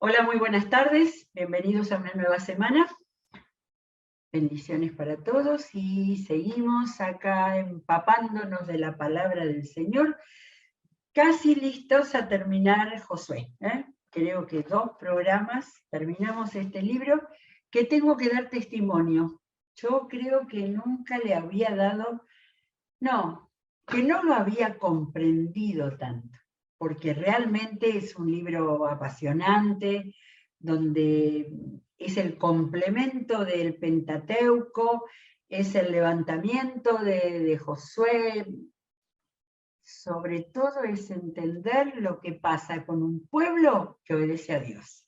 Hola, muy buenas tardes. Bienvenidos a una nueva semana. Bendiciones para todos y seguimos acá empapándonos de la palabra del Señor, casi listos a terminar Josué. Creo que 2 programas terminamos este libro que tengo que dar testimonio. Yo creo que nunca le había dado, que no lo había comprendido tanto, porque realmente es un libro apasionante, donde es el complemento del Pentateuco, es el levantamiento de Josué. Sobre todo es entender lo que pasa con un pueblo que obedece a Dios.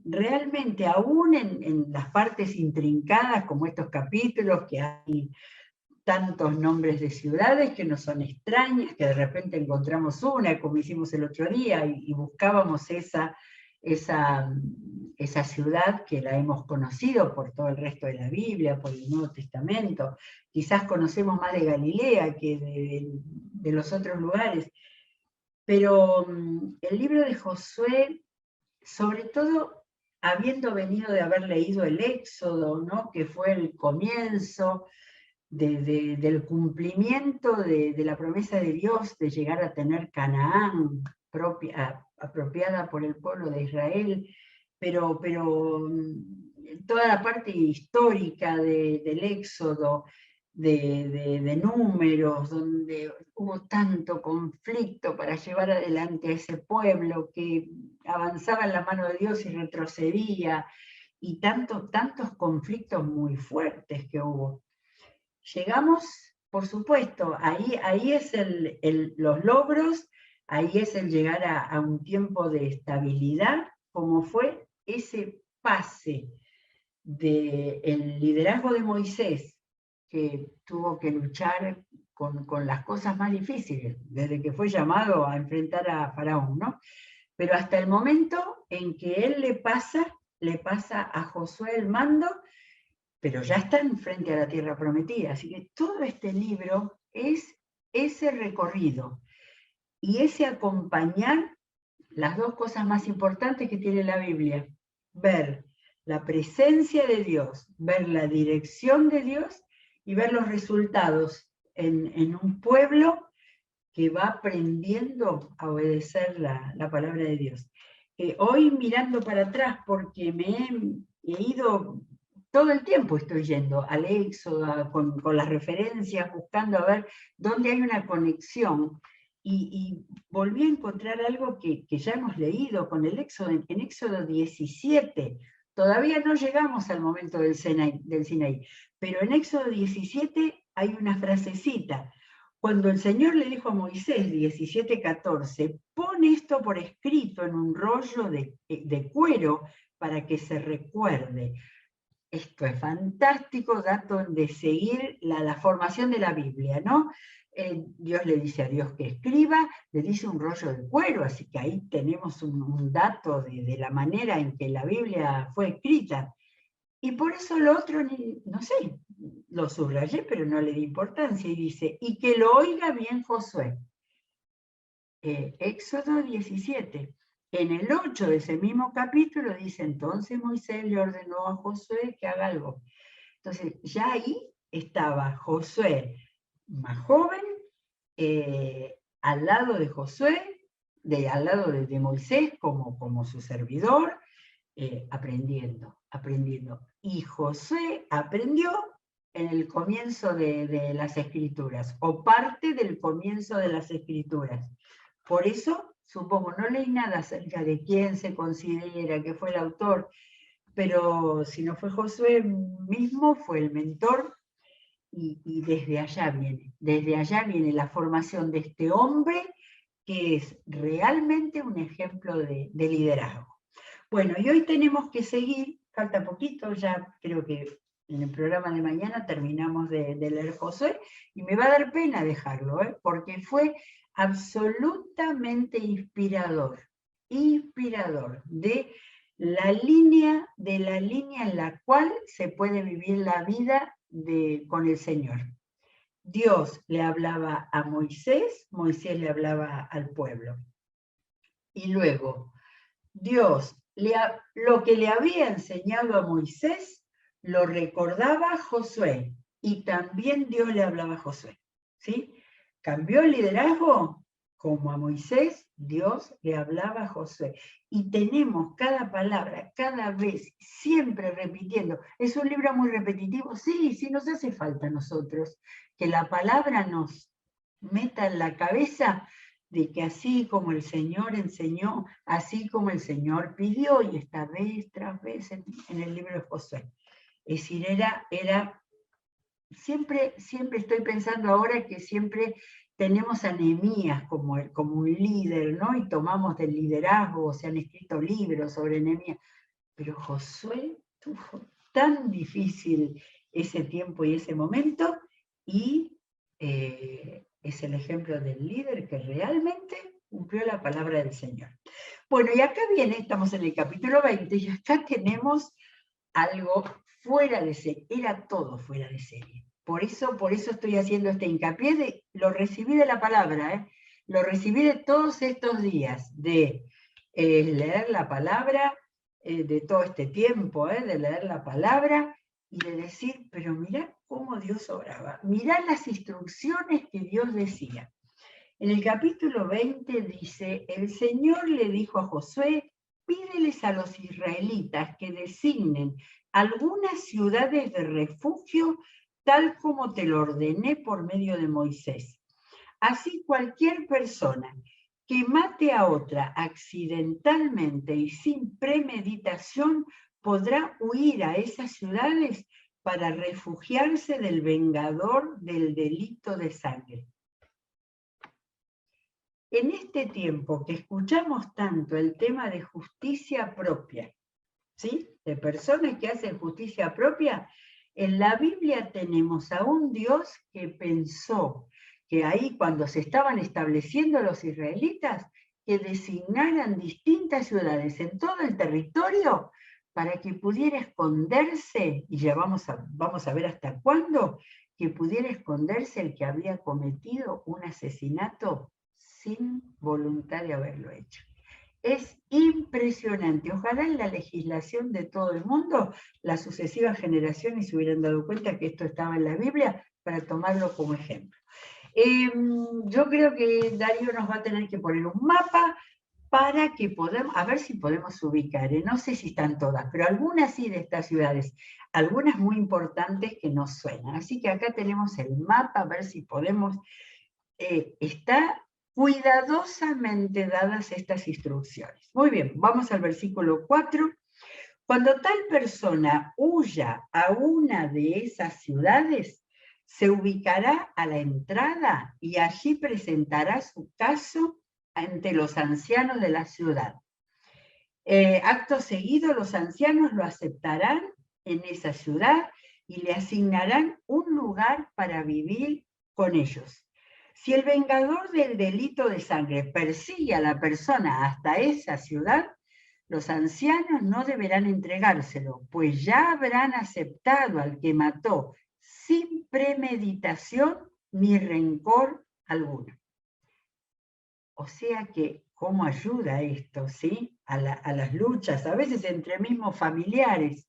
Realmente, aún en las partes intrincadas, como estos capítulos, que hay tantos nombres de ciudades que nos son extrañas, que de repente encontramos una, como hicimos el otro día, y buscábamos esa ciudad que la hemos conocido por todo el resto de la Biblia, por el Nuevo Testamento. Quizás conocemos más de Galilea que de los otros lugares, pero el libro de Josué, sobre todo habiendo venido de haber leído el Éxodo, ¿no?, que fue el comienzo del cumplimiento de la promesa de Dios de llegar a tener Canaán apropiada por el pueblo de Israel, pero toda la parte histórica del Éxodo, de Números, donde hubo tanto conflicto para llevar adelante a ese pueblo que avanzaba en la mano de Dios y retrocedía, y tantos conflictos muy fuertes que hubo. Llegamos, por supuesto, ahí es los logros, ahí es el llegar a un tiempo de estabilidad, como fue ese pase del liderazgo de Moisés, que tuvo que luchar con las cosas más difíciles, desde que fue llamado a enfrentar a Faraón, ¿no? Pero hasta el momento en que él le pasa a Josué el mando, pero ya están frente a la tierra prometida. Así que todo este libro es ese recorrido y ese acompañar las 2 cosas más importantes que tiene la Biblia: ver la presencia de Dios, ver la dirección de Dios y ver los resultados en un pueblo que va aprendiendo a obedecer la palabra de Dios. Hoy, mirando para atrás, porque he ido, todo el tiempo estoy yendo al Éxodo con las referencias, buscando a ver dónde hay una conexión, y volví a encontrar algo que ya hemos leído con el Éxodo, en Éxodo 17. Todavía no llegamos al momento del Sinaí, pero en Éxodo 17 hay una frasecita. Cuando el Señor le dijo a Moisés, 17:14, pon esto por escrito en un rollo de cuero para que se recuerde. Esto es fantástico, dato de seguir la formación de la Biblia, ¿no? Dios le dice a Dios que escriba, le dice un rollo de cuero, así que ahí tenemos un dato de la manera en que la Biblia fue escrita. Y por eso lo otro, no sé, lo subrayé, pero no le di importancia, y dice, y que lo oiga bien Josué. Éxodo 17. En el 8 de ese mismo capítulo dice, entonces Moisés le ordenó a Josué que haga algo. Entonces ya ahí estaba Josué más joven, al lado de Josué, al lado de Moisés como su servidor, aprendiendo. Y Josué aprendió en el comienzo de las Escrituras, o parte del comienzo de las Escrituras. Por eso, supongo, no leí nada acerca de quién se considera que fue el autor, pero si no fue Josué mismo, fue el mentor, y desde allá viene la formación de este hombre, que es realmente un ejemplo de liderazgo. Bueno, y hoy tenemos que seguir, falta poquito, ya creo que en el programa de mañana terminamos de leer Josué, y me va a dar pena dejarlo, porque fue absolutamente inspirador de la línea en la cual se puede vivir la vida con el Señor. Dios le hablaba a Moisés, Moisés le hablaba al pueblo. Y luego, Dios lo que le había enseñado a Moisés, lo recordaba Josué, y también Dios le hablaba a Josué, ¿sí? Cambió el liderazgo, como a Moisés, Dios le hablaba a Josué. Y tenemos cada palabra, cada vez, siempre repitiendo. ¿Es un libro muy repetitivo? Sí, sí, nos hace falta a nosotros que la palabra nos meta en la cabeza de que así como el Señor enseñó, así como el Señor pidió, y está vez tras vez en el libro de Josué. Es decir, siempre estoy pensando ahora que siempre tenemos a Nehemías como un líder, ¿no? Y tomamos del liderazgo, se han escrito libros sobre Nehemías. Pero Josué tuvo tan difícil ese tiempo y ese momento, y es el ejemplo del líder que realmente cumplió la palabra del Señor. Bueno, y acá viene, estamos en el capítulo 20, y acá tenemos algo fuera de serie, era todo fuera de serie. Por eso estoy haciendo este hincapié, lo recibí de la palabra, lo recibí de todos estos días, de leer la palabra, de todo este tiempo, de leer la palabra, y de decir, pero mirá cómo Dios obraba, mirá las instrucciones que Dios decía. En el capítulo 20 dice, el Señor le dijo a Josué, pídeles a los israelitas que designen algunas ciudades de refugio, tal como te lo ordené por medio de Moisés. Así cualquier persona que mate a otra accidentalmente y sin premeditación podrá huir a esas ciudades para refugiarse del vengador del delito de sangre. En este tiempo que escuchamos tanto el tema de justicia propia, ¿sí? De personas que hacen justicia propia, en la Biblia tenemos a un Dios que pensó que ahí cuando se estaban estableciendo los israelitas, que designaran distintas ciudades en todo el territorio para que pudiera esconderse, y ya vamos a ver hasta cuándo, que pudiera esconderse el que había cometido un asesinato sin voluntad de haberlo hecho. Es impresionante. Ojalá en la legislación de todo el mundo las sucesivas generaciones se hubieran dado cuenta que esto estaba en la Biblia para tomarlo como ejemplo. Yo creo que Darío nos va a tener que poner un mapa para que podamos, a ver si podemos ubicar, no sé si están todas, pero algunas sí de estas ciudades, algunas muy importantes que nos suenan. Así que acá tenemos el mapa, a ver si podemos, está cuidadosamente dadas estas instrucciones. Muy bien, vamos al versículo 4. Cuando tal persona huya a una de esas ciudades, se ubicará a la entrada y allí presentará su caso ante los ancianos de la ciudad. Acto seguido, los ancianos lo aceptarán en esa ciudad y le asignarán un lugar para vivir con ellos. Si el vengador del delito de sangre persigue a la persona hasta esa ciudad, los ancianos no deberán entregárselo, pues ya habrán aceptado al que mató sin premeditación ni rencor alguno. O sea que, ¿cómo ayuda esto, sí? A las luchas, a veces entre mismos familiares,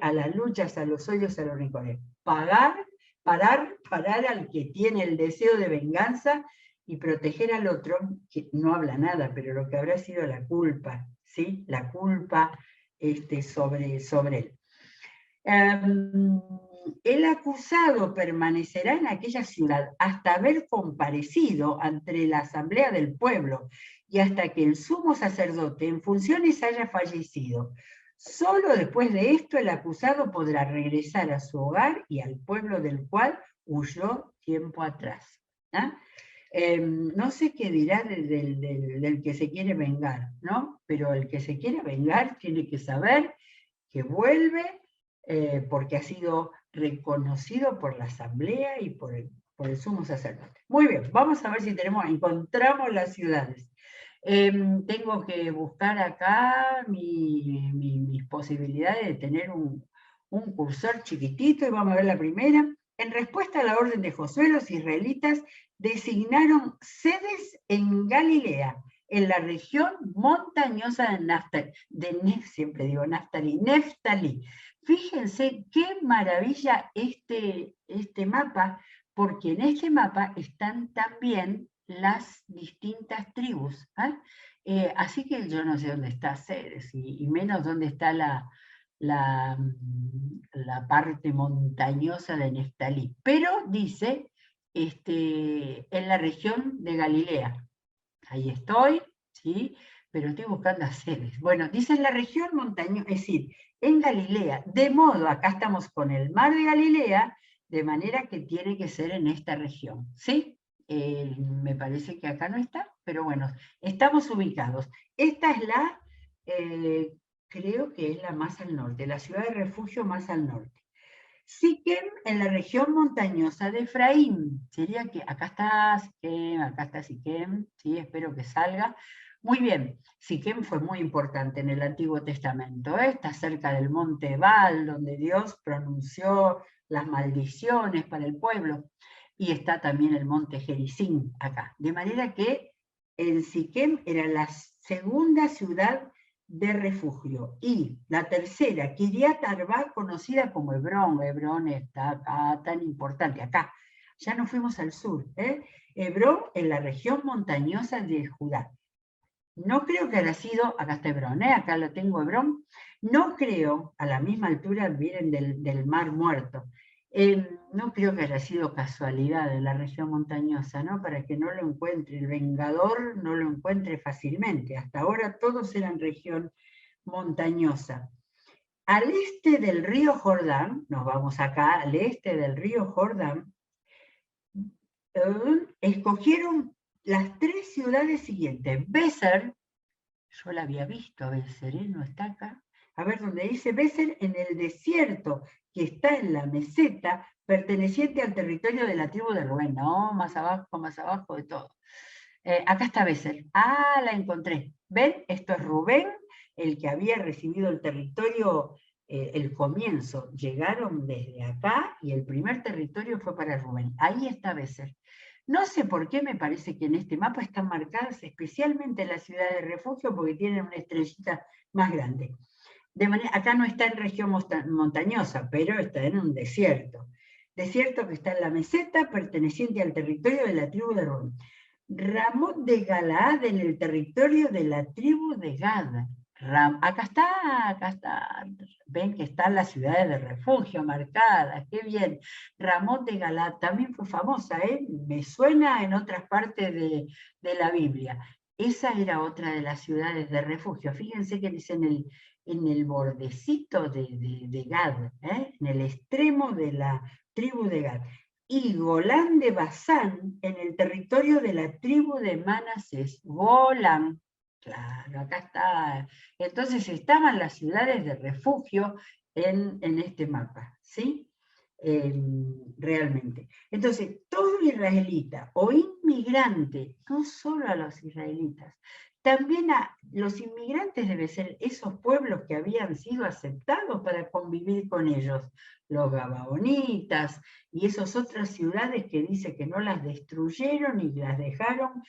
a las luchas, a los odios, a los rencores. Parar al que tiene el deseo de venganza y proteger al otro, que no habla nada, pero lo que habrá sido la culpa, ¿sí? La culpa sobre él. El acusado permanecerá en aquella ciudad hasta haber comparecido ante la asamblea del pueblo y hasta que el sumo sacerdote en funciones haya fallecido. Solo después de esto el acusado podrá regresar a su hogar y al pueblo del cual huyó tiempo atrás. No sé qué dirá del que se quiere vengar, ¿no? Pero el que se quiere vengar tiene que saber que vuelve porque ha sido reconocido por la asamblea y por el sumo sacerdote. Muy bien, vamos a ver si encontramos las ciudades. Tengo que buscar acá mis posibilidades de tener un cursor chiquitito, y vamos a ver la primera. En respuesta a la orden de Josué, los israelitas designaron sedes en Galilea, en la región montañosa de Neftalí. Fíjense qué maravilla este mapa, porque en este mapa están también las distintas tribus. Así que yo no sé dónde está Ceres, y menos dónde está la parte montañosa de Neftalí. Pero dice, en la región de Galilea. Ahí estoy, ¿sí? Pero estoy buscando a Ceres. Bueno, dice en la región montañosa, es decir, en Galilea. De modo, acá estamos con el mar de Galilea, de manera que tiene que ser en esta región, ¿sí? Me parece que acá no está, pero bueno, estamos ubicados. Esta es la, creo que es la más al norte, la ciudad de refugio más al norte. Siquem en la región montañosa de Efraín. Sería que acá está Siquem, ¿sí? Espero que salga. Muy bien, Siquem fue muy importante en el Antiguo Testamento. Está cerca del monte Ebal, donde Dios pronunció las maldiciones para el pueblo. Y está también el monte Gerizim acá. De manera que en Siquem era la segunda ciudad de refugio. Y la tercera, Kiriat Arba, conocida como Hebrón. Hebrón está acá, tan importante, acá. Ya nos fuimos al sur. Hebrón en la región montañosa de Judá. No creo que haya sido, acá está Hebrón, acá lo tengo Hebrón, no creo, a la misma altura vienen del Mar Muerto, no creo que haya sido casualidad en la región montañosa, ¿no? Para que no lo encuentre, el vengador no lo encuentre fácilmente. Hasta ahora todos eran región montañosa. Al este del río Jordán, nos vamos acá, al este del río Jordán, escogieron las tres ciudades siguientes. Bézer, yo la había visto a Bézer, no está acá. A ver, donde dice Bézer, en el desierto, que está en la meseta, perteneciente al territorio de la tribu de Rubén. No, más abajo de todo. Acá está Bézer. Ah, la encontré. ¿Ven? Esto es Rubén, el que había recibido el territorio, el comienzo. Llegaron desde acá y el primer territorio fue para Rubén. Ahí está Bézer. No sé por qué me parece que en este mapa están marcadas especialmente las ciudades de refugio porque tienen una estrellita más grande. De manera, acá no está en región montañosa, pero está en un desierto. Desierto que está en la meseta perteneciente al territorio de la tribu de Rubén. Ramot de Galaad en el territorio de la tribu de Gad. Acá está. Ven que están las ciudades de refugio marcadas, qué bien. Ramot de Galaad también fue famosa, me suena en otras partes de la Biblia. Esa era otra de las ciudades de refugio. Fíjense que dice en el bordecito de Gad, en el extremo de la tribu de Gad. Y Golán de Basán, en el territorio de la tribu de Manasés. Golán, claro, acá está. Entonces estaban las ciudades de refugio en este mapa, ¿sí? Realmente. Entonces, todo israelita o inmigrante, no solo a los israelitas, también a los inmigrantes deben ser esos pueblos que habían sido aceptados para convivir con ellos, los gabaonitas y esas otras ciudades que dice que no las destruyeron y las dejaron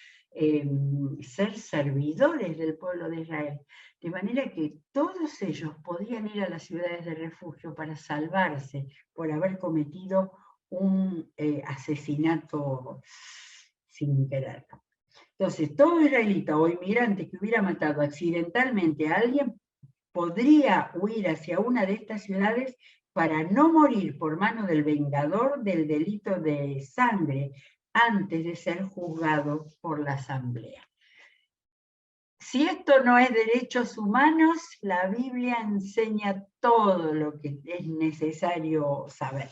ser servidores del pueblo de Israel. De manera que todos ellos podían ir a las ciudades de refugio para salvarse por haber cometido un asesinato sin querer. Entonces, todo israelita o inmigrante que hubiera matado accidentalmente a alguien podría huir hacia una de estas ciudades para no morir por mano del vengador del delito de sangre antes de ser juzgado por la asamblea. Si esto no es derechos humanos, la Biblia enseña todo lo que es necesario saber.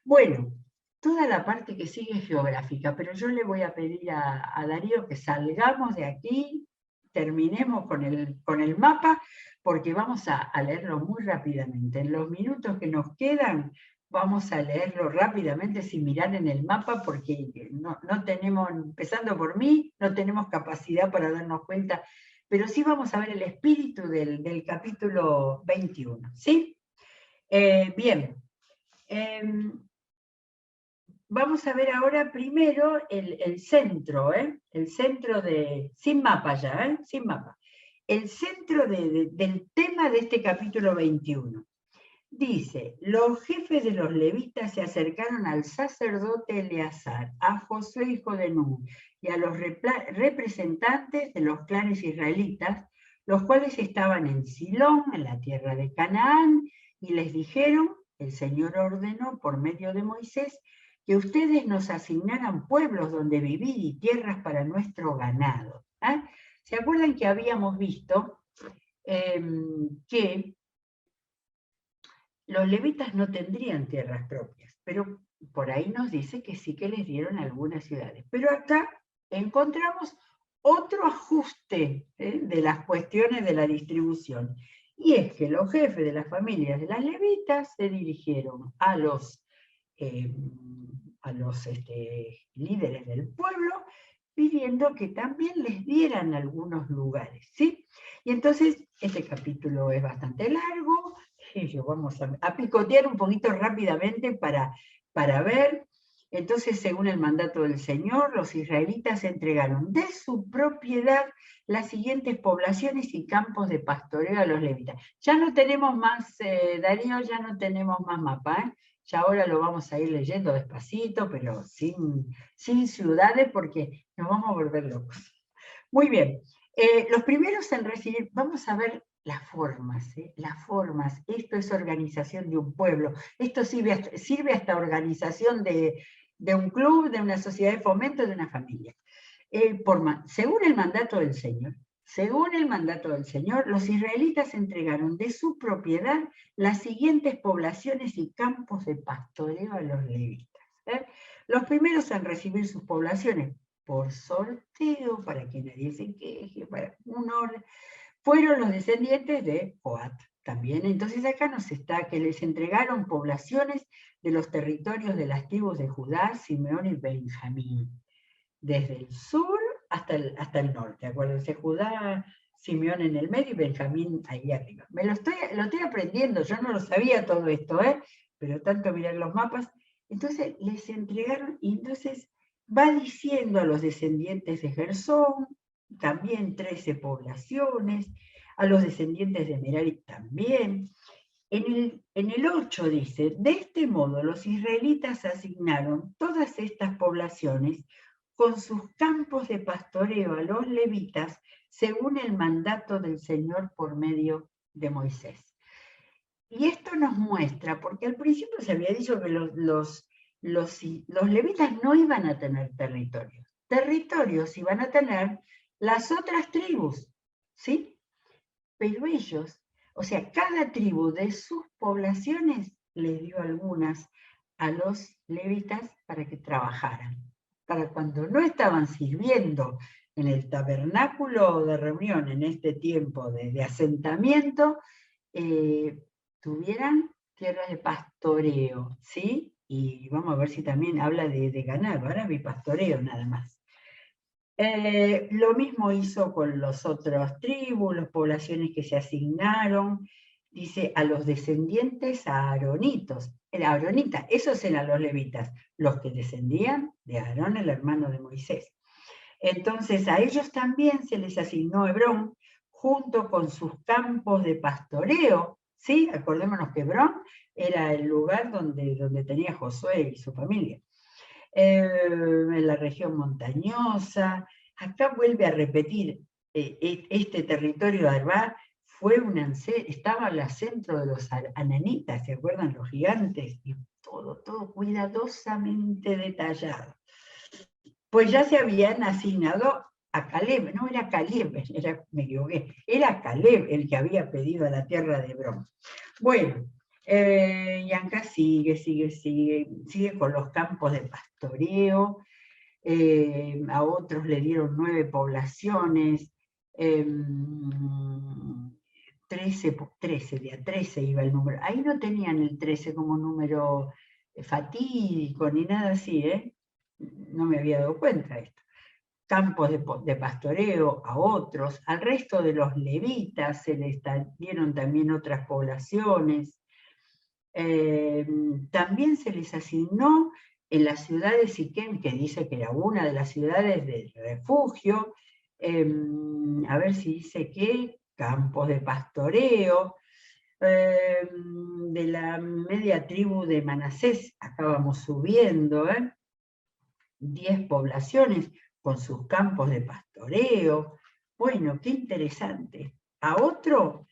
Bueno, toda la parte que sigue es geográfica, pero yo le voy a pedir a Darío que salgamos de aquí, terminemos con el mapa, porque vamos a leerlo muy rápidamente. En los minutos que nos quedan, vamos a leerlo rápidamente sin mirar en el mapa, porque no tenemos, empezando por mí, no tenemos capacidad para darnos cuenta, pero sí vamos a ver el espíritu del capítulo 21, ¿sí? Bien. vamos a ver ahora primero el centro, el centro sin mapa ya, sin mapa. El centro del tema de este capítulo 21. Dice, los jefes de los levitas se acercaron al sacerdote Eleazar, a Josué hijo de Nun, y a los representantes de los clanes israelitas, los cuales estaban en Silón, en la tierra de Canaán, y les dijeron, el Señor ordenó por medio de Moisés, que ustedes nos asignaran pueblos donde vivir y tierras para nuestro ganado. ¿Se acuerdan que habíamos visto que los levitas no tendrían tierras propias, pero por ahí nos dice que sí que les dieron algunas ciudades. Pero acá encontramos otro ajuste de las cuestiones de la distribución. Y es que los jefes de las familias de las levitas se dirigieron a los líderes del pueblo, pidiendo que también les dieran algunos lugares, ¿sí? Y entonces, este capítulo es bastante largo, y vamos a picotear un poquito rápidamente para ver. Entonces, según el mandato del Señor, los israelitas entregaron de su propiedad las siguientes poblaciones y campos de pastoreo a los levitas. Ya no tenemos más, Darío, ya no tenemos más mapa, ¿eh? Ya ahora lo vamos a ir leyendo despacito, pero sin ciudades, porque nos vamos a volver locos. Muy bien. Los primeros en recibir, vamos a ver las formas, las formas. Esto es organización de un pueblo. Esto sirve hasta organización de un club, de una sociedad de fomento, de una familia. Según el mandato del Señor, los israelitas entregaron de su propiedad las siguientes poblaciones y campos de pastoreo a los levitas. Los primeros en recibir sus poblaciones por sorteo, para que nadie se queje, para un orden, fueron los descendientes de Coat. También, entonces acá nos está que les entregaron poblaciones de los territorios de las tribus de Judá, Simeón y Benjamín, desde el sur hasta el norte. Acuérdense, Judá, Simeón en el medio y Benjamín ahí arriba. Lo estoy aprendiendo, yo no lo sabía todo esto, pero tanto mirar los mapas. Entonces les entregaron, y entonces va diciendo a los descendientes de Gersón, también 13 poblaciones, a los descendientes de Merari también. En el 8 dice, de este modo los israelitas asignaron todas estas poblaciones con sus campos de pastoreo a los levitas, según el mandato del Señor por medio de Moisés. Y esto nos muestra, porque al principio se había dicho que los levitas no iban a tener territorios. Territorios iban a tener las otras tribus, ¿sí? Pero ellos, o sea, cada tribu de sus poblaciones les dio algunas a los levitas para que trabajaran. Para cuando no estaban sirviendo en el tabernáculo de reunión, en este tiempo de asentamiento, tuvieran tierras de pastoreo, ¿sí? Y vamos a ver si también habla de ganado, ahora vi pastoreo nada más. Lo mismo hizo con los otros tribus, las poblaciones que se asignaron, dice a los descendientes aaronitas, esos eran los levitas, los que descendían de Aarón, el hermano de Moisés. Entonces a ellos también se les asignó Hebrón, junto con sus campos de pastoreo, ¿sí? Acordémonos que Hebrón era el lugar donde tenía Josué y su familia. En la región montañosa. Acá vuelve a repetir, este territorio de Arba estaba al centro de los ananitas, ¿se acuerdan? Los gigantes, y todo cuidadosamente detallado. Pues ya se habían asignado a Caleb, no era Caleb, me equivoqué, era Caleb el que había pedido a la tierra de Hebrón. Bueno, y acá sigue con los campos de pastoreo, a otros le dieron 9 poblaciones, 13 iba el número. Ahí no tenían el 13 como número fatídico ni nada así, no me había dado cuenta de esto. Campos de pastoreo a otros, al resto de los levitas se les dieron también otras poblaciones. También se les asignó en la ciudad de Siquem, que dice que era una de las ciudades de refugio, a ver si dice qué, campos de pastoreo, de la media tribu de Manasés, acá vamos subiendo, 10 poblaciones con sus campos de pastoreo. Bueno, qué interesante. A otros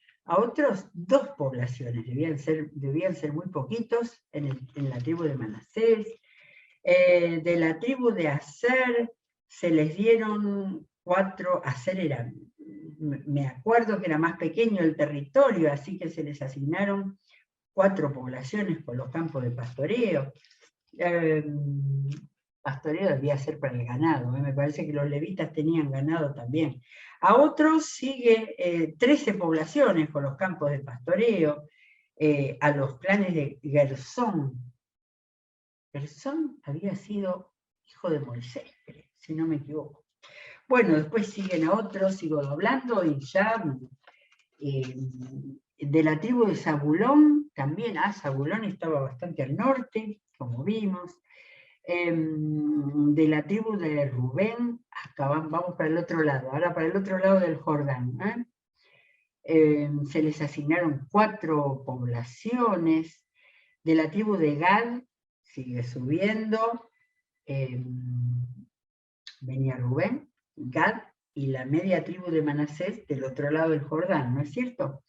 2 poblaciones, debían ser muy poquitos en la tribu de Manasés. De la tribu de Aser se les dieron 4, Aser era, me acuerdo que era más pequeño el territorio, así que se les asignaron 4 poblaciones con los campos de pastoreo. Pastoreo debía ser para el ganado, me parece que los levitas tenían ganado también. A otros sigue 13 poblaciones con los campos de pastoreo, a los clanes de Gersón. Gersón había sido hijo de Moisés, si no me equivoco. Bueno, después siguen a otros, sigo doblando, y ya de la tribu de Zabulón, también, Zabulón estaba bastante al norte, como vimos. De la tribu de Rubén, acá vamos para el otro lado, ahora para el otro lado del Jordán. Se les asignaron 4 poblaciones. De la tribu de Gad, sigue subiendo, venía Rubén, Gad y la media tribu de Manasés del otro lado del Jordán, ¿no es cierto?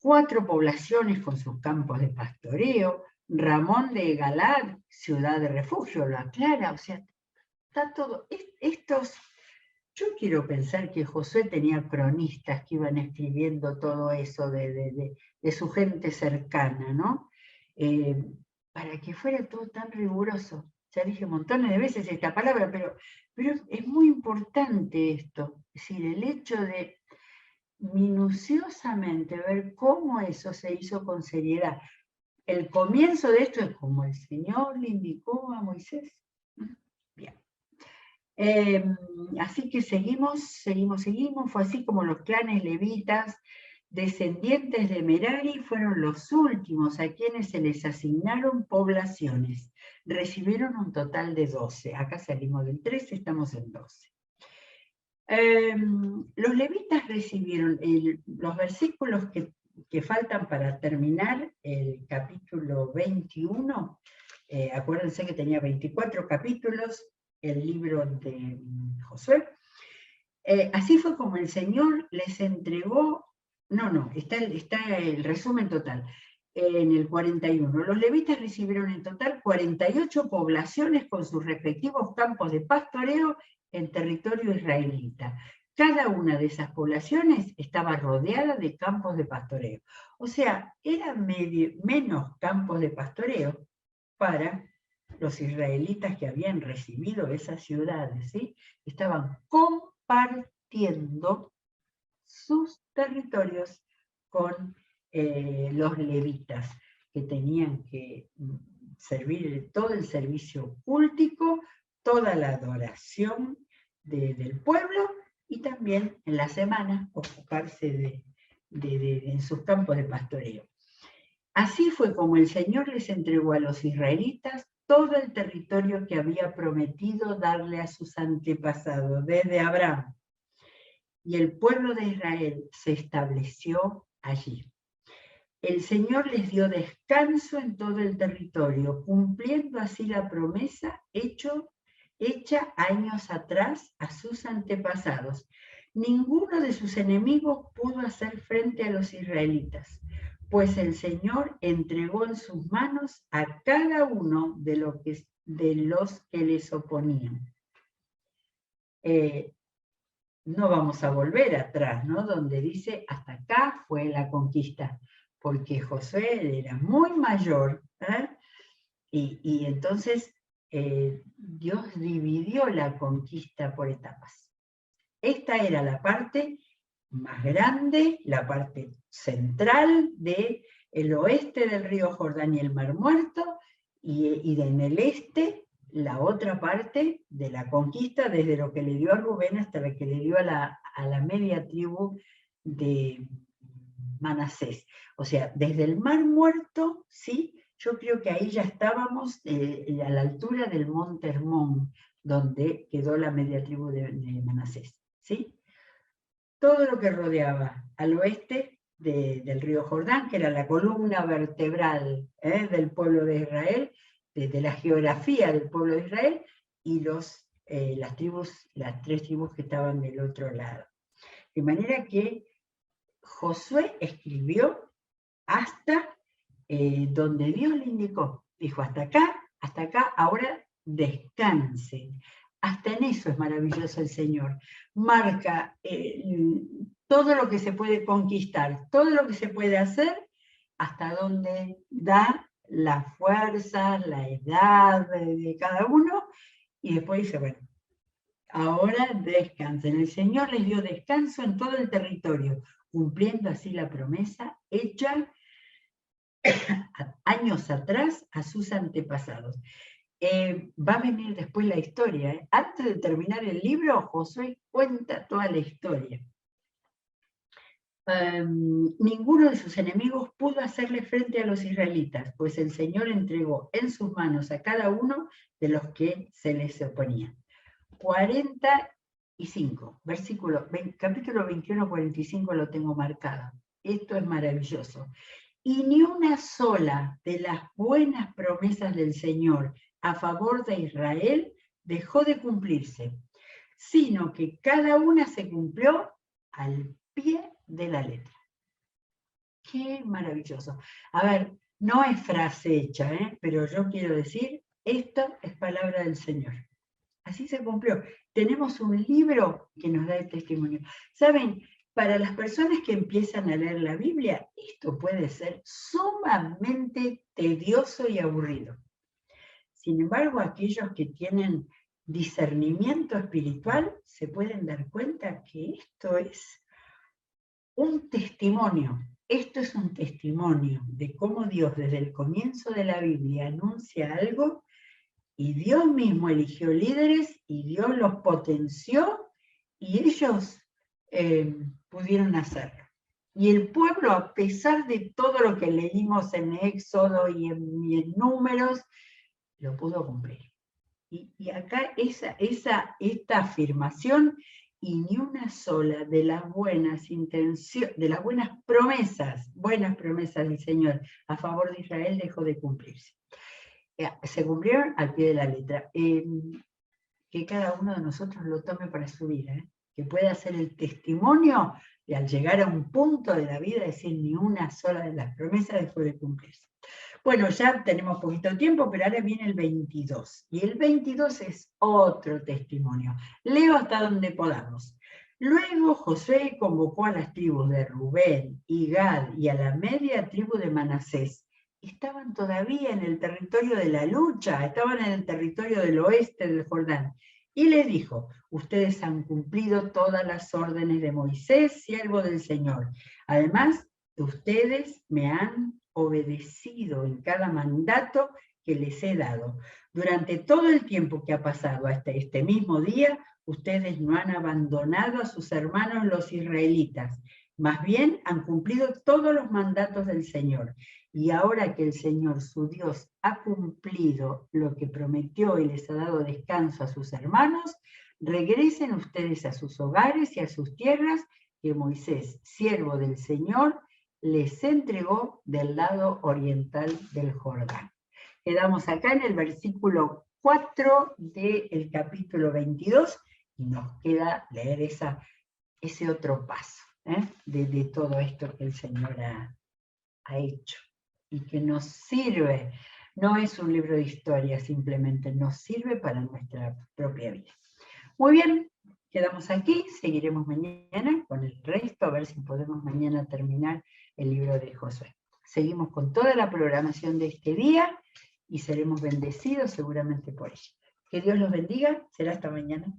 4 poblaciones con sus campos de pastoreo. Ramón de Galad, ciudad de refugio, lo aclara, o sea, está todo. Yo quiero pensar que Josué tenía cronistas que iban escribiendo todo eso de su gente cercana, ¿no? Para que fuera todo tan riguroso. Ya dije montones de veces esta palabra, pero es muy importante esto. Es decir, el hecho de minuciosamente ver cómo eso se hizo con seriedad. El comienzo de esto es como el Señor le indicó a Moisés. Bien. Así que seguimos, fue así como los clanes levitas, descendientes de Merari, fueron los últimos a quienes se les asignaron poblaciones. Recibieron un total de 12, acá salimos del 13, estamos en 12. Los levitas recibieron los versículos que faltan para terminar el capítulo 21, acuérdense que tenía 24 capítulos, el libro de Josué. Así fue como el Señor les entregó, está el resumen total, en el 41. Los levitas recibieron en total 48 poblaciones con sus respectivos campos de pastoreo en territorio israelita. Cada una de esas poblaciones estaba rodeada de campos de pastoreo. O sea, eran menos campos de pastoreo para los israelitas que habían recibido esas ciudades, ¿sí? Estaban compartiendo sus territorios con los levitas, que tenían que servir todo el servicio cultico, toda la adoración del pueblo, y también en la semana ocuparse en sus campos de pastoreo. Así fue como el Señor les entregó a los israelitas todo el territorio que había prometido darle a sus antepasados, desde Abraham. Y el pueblo de Israel se estableció allí. El Señor les dio descanso en todo el territorio, cumpliendo así la promesa hecha años atrás a sus antepasados. Ninguno de sus enemigos pudo hacer frente a los israelitas, pues el Señor entregó en sus manos a cada uno de los que les oponían. No vamos a volver atrás, ¿no? Donde dice, hasta acá fue la conquista, porque Josué era muy mayor, y entonces Dios dividió la conquista por etapas. Esta era la parte más grande, la parte central del oeste del río Jordán y el Mar Muerto, y en el este la otra parte de la conquista, desde lo que le dio a Rubén hasta lo que le dio a la media tribu de Manasés. O sea, desde el Mar Muerto, ¿sí?, yo creo que ahí ya estábamos a la altura del monte Hermón, donde quedó la media tribu de Manasés, ¿sí? Todo lo que rodeaba al oeste del río Jordán, que era la columna vertebral del pueblo de Israel, de la geografía del pueblo de Israel, y las tres tribus que estaban del otro lado. De manera que Josué escribió hasta donde Dios le indicó. Dijo, hasta acá, ahora descansen. Hasta en eso es maravilloso el Señor. Marca todo lo que se puede conquistar, todo lo que se puede hacer, hasta donde da la fuerza, la edad de cada uno, y después dice, bueno, ahora descansen. El Señor les dio descanso en todo el territorio, cumpliendo así la promesa hecha años atrás a sus antepasados. Va a venir después la historia. Antes de terminar el libro, Josué cuenta toda la historia. Ninguno de sus enemigos pudo hacerle frente a los israelitas, pues el Señor entregó en sus manos a cada uno de los que se les oponían. 45, capítulo 21, 45 lo tengo marcado. Esto es maravilloso. Y ni una sola de las buenas promesas del Señor a favor de Israel dejó de cumplirse, sino que cada una se cumplió al pie de la letra. Qué maravilloso. A ver, no es frase hecha, pero yo quiero decir, esto es palabra del Señor. Así se cumplió. Tenemos un libro que nos da el testimonio. ¿Saben? Para las personas que empiezan a leer la Biblia, esto puede ser sumamente tedioso y aburrido. Sin embargo, aquellos que tienen discernimiento espiritual se pueden dar cuenta que esto es un testimonio. Esto es un testimonio de cómo Dios desde el comienzo de la Biblia anuncia algo y Dios mismo eligió líderes y Dios los potenció y ellos pudieron hacerlo. Y el pueblo, a pesar de todo lo que leímos en Éxodo y en Números, lo pudo cumplir. Y acá esta afirmación, y ni una sola de las buenas intenciones, de las buenas promesas del Señor a favor de Israel dejó de cumplirse. Se cumplieron al pie de la letra. Que cada uno de nosotros lo tome para su vida, que pueda ser el testimonio de al llegar a un punto de la vida decir ni una sola de las promesas dejó de cumplirse. Bueno, ya tenemos poquito tiempo, pero ahora viene el 22. Y el 22 es otro testimonio. Leo hasta donde podamos. Luego Josué convocó a las tribus de Rubén y Gad y a la media tribu de Manasés. Estaban todavía en el territorio de la lucha, estaban en el territorio del oeste del Jordán. Y les dijo, ustedes han cumplido todas las órdenes de Moisés, siervo del Señor. Además, ustedes me han obedecido en cada mandato que les he dado. Durante todo el tiempo que ha pasado hasta este mismo día, ustedes no han abandonado a sus hermanos los israelitas. Más bien han cumplido todos los mandatos del Señor. Y ahora que el Señor, su Dios, ha cumplido lo que prometió y les ha dado descanso a sus hermanos, regresen ustedes a sus hogares y a sus tierras que Moisés, siervo del Señor, les entregó del lado oriental del Jordán. Quedamos acá en el versículo 4 del capítulo 22 y nos queda leer ese otro paso de todo esto que el Señor ha hecho y que nos sirve. No es un libro de historia, simplemente nos sirve para nuestra propia vida. Muy bien, quedamos aquí, seguiremos mañana con el resto, a ver si podemos mañana terminar el libro de Josué. Seguimos con toda la programación de este día y seremos bendecidos seguramente por ella. Que Dios los bendiga, será hasta mañana.